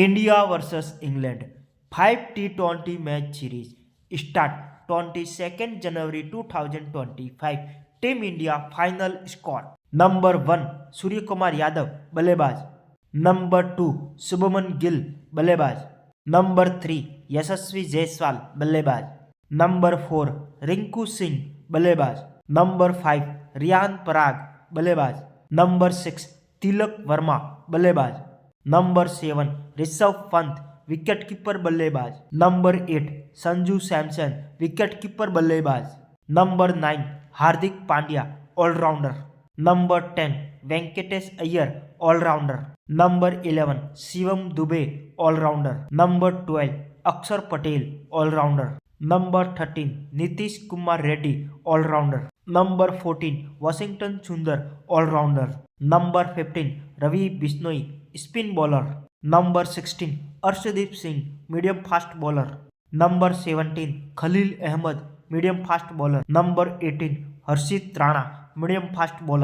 India versus England 5 T20 match series start 22nd January 2025. Team India final score. Number 1 Suryakumar Yadav बल्लेबाज. Number 2 Shubman Gill बल्लेबाज. Number 3 यशस्वी जायसवाल बल्लेबाज. Number 4 Rinku Singh बल्लेबाज. Number 5 Riyan Parag बल्लेबाज. Number 6 Tilak Varma बल्लेबाज. Number 7 Rishabh Pant wicketkeeper बल्लेबाज. Number 8 Sanju Samson wicketkeeper बल्लेबाज. Number 9 Hardik Pandya all rounder. Number 10 Venkatesh Iyer all rounder. Number 11 Shivam Dube all rounder. Number 12 Axar Patel all rounder. Number 13 Nitish Kumar Reddy all rounder. Number 14 Washington Sundar all rounder. Number 15 Ravi Bishnoi spin bowler. Number 16 Arshdeep Singh medium fast bowler. Number 17 Khaleel Ahmed medium fast bowler. Number 18 हर्षित Rana medium fast bowler.